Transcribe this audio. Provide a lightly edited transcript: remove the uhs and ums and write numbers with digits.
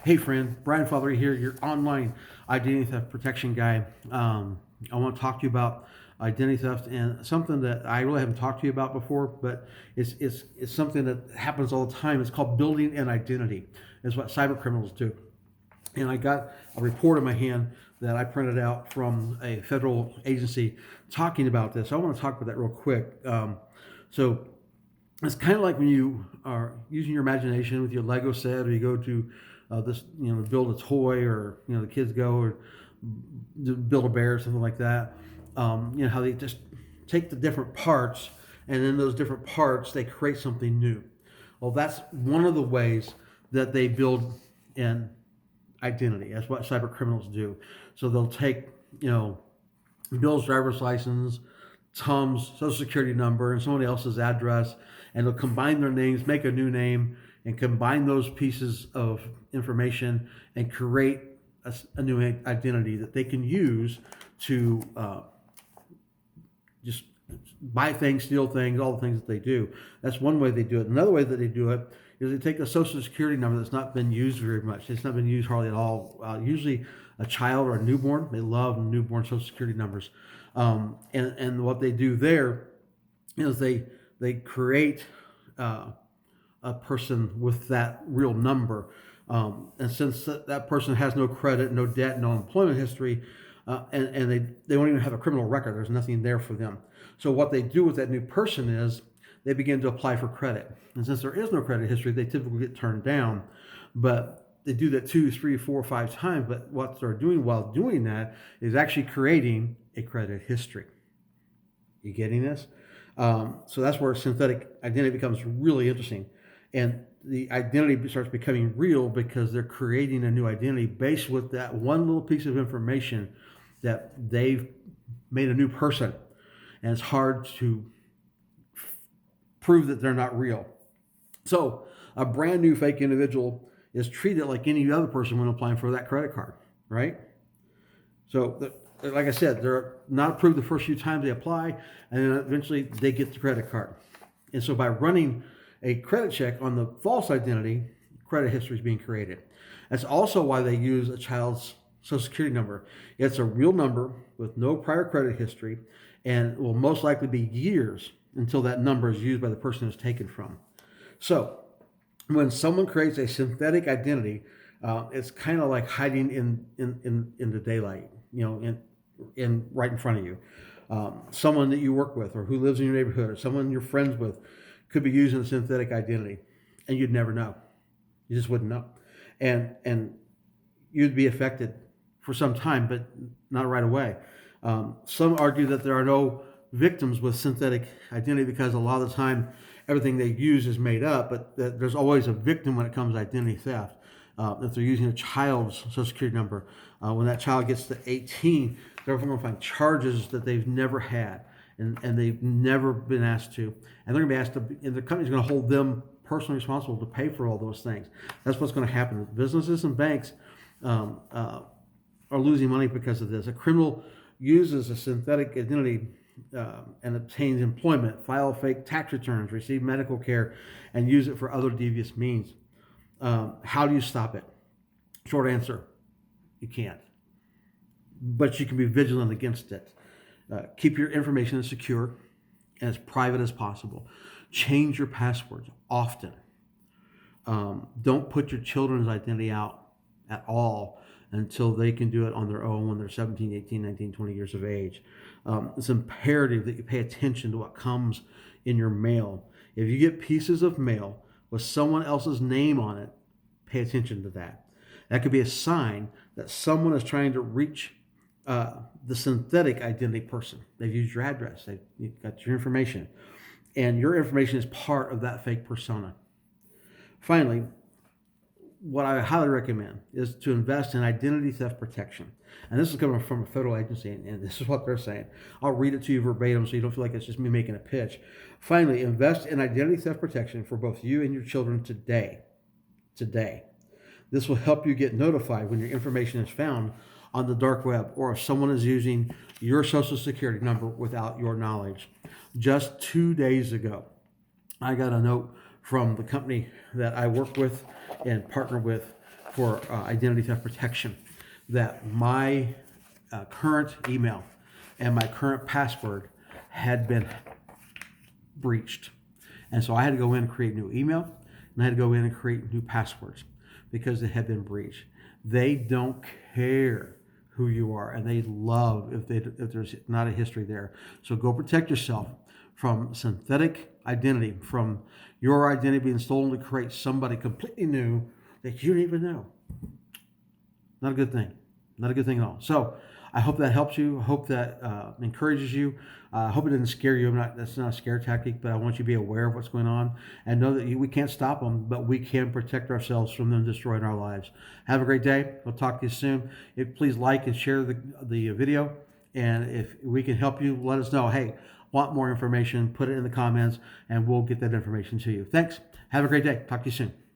Hey friend, Brian Father here, your online identity theft protection guy. I want to talk to you about identity theft and something that I really haven't talked to you about before, but it's something that happens all the time. It's called building an identity. It's what cyber criminals do. And I got a report in my hand that I printed out from a federal agency talking about this. I want to talk about that real quick. So it's kind of like when you are using your imagination with your Lego set, or you go to build a toy, or the kids go or build a bear or something like that. How they just take the different parts, and in those different parts they create something new. Well, that's one of the ways that they build an identity. That's what cyber criminals do. So they'll take, Bill's driver's license, Tom's social security number, and somebody else's address, and they'll combine their names, make a new name, and combine those pieces of information and create a new identity that they can use to just buy things, steal things, all the things that they do. That's one way they do it. Another way that they do it is they take a social security number that's not been used very much. It's not been used hardly at all. Usually a child or a newborn, they love newborn social security numbers. And what they do there is they create a person with that real number. And since that person has no credit, no debt, no employment history, and they don't even have a criminal record, there's nothing there for them. So what they do with that new person is they begin to apply for credit. And since there is no credit history, they typically get turned down. But they do that 2, 3, 4, 5 times. But what they're doing while doing that is actually creating a credit history. You getting this? So that's where synthetic identity becomes really interesting. And the identity starts becoming real because they're creating a new identity based with that one little piece of information that they've made a new person. And it's hard to prove that they're not real. So a brand new fake individual is treated like any other person when applying for that credit card, right? So like I said, they're not approved the first few times they apply, and then eventually they get the credit card. And so by running a credit check on the false identity, credit history is being created. That's also why they use a child's social security number. It's a real number with no prior credit history, and will most likely be years until that number is used by the person it's taken from. So when someone creates a synthetic identity, it's kind of like hiding in the daylight, in right in front of you. Someone that you work with, or who lives in your neighborhood, or someone you're friends with, could be using a synthetic identity, and you'd never know. You just wouldn't know, and you'd be affected for some time, but not right away. Some argue that there are no victims with synthetic identity because a lot of the time everything they use is made up, but there's always a victim when it comes to identity theft. If they're using a child's social security number, when that child gets to 18, they're going to find charges that they've never had, and they've never been asked to, and they're going to be asked to, and the company's going to hold them personally responsible to pay for all those things. That's what's going to happen. Businesses and banks are losing money because of this. A criminal uses a synthetic identity and obtains employment, file fake tax returns, receive medical care, and use it for other devious means. How do you stop it? Short answer, you can't. But you can be vigilant against it. Keep your information secure and as private as possible. Change your passwords often. Don't put your children's identity out at all until they can do it on their own when they're 17, 18, 19, 20 years of age. It's imperative that you pay attention to what comes in your mail. If you get pieces of mail with someone else's name on it, pay attention to that. That could be a sign that someone is trying to reach the synthetic identity person. They've used your address, they've got your information, and your information is part of that fake persona. Finally, what I highly recommend is to invest in identity theft protection. And this is coming from a federal agency, and this is what they're saying. I'll read it to you verbatim so you don't feel like it's just me making a pitch. Finally, invest in identity theft protection for both you and your children today. Today. This will help you get notified when your information is found on the dark web, or if someone is using your social security number without your knowledge. Just 2 days ago, I got a note from the company that I work with and partner with for identity theft protection that my current email and my current password had been breached. And so I had to go in and create new email, and I had to go in and create new passwords because they had been breached. They don't care who you are, and they love if there's not a history there. So go protect yourself from synthetic identity, from your identity being stolen to create somebody completely new that you don't even know. Not a good thing. Not a good thing at all. So I hope that helps you. I hope that encourages you. I hope it didn't scare you. That's not a scare tactic, but I want you to be aware of what's going on and know that we can't stop them, but we can protect ourselves from them destroying our lives. Have a great day. We'll talk to you soon. Please like and share the video. And if we can help you, let us know. Hey, want more information, put it in the comments, and we'll get that information to you. Thanks. Have a great day. Talk to you soon.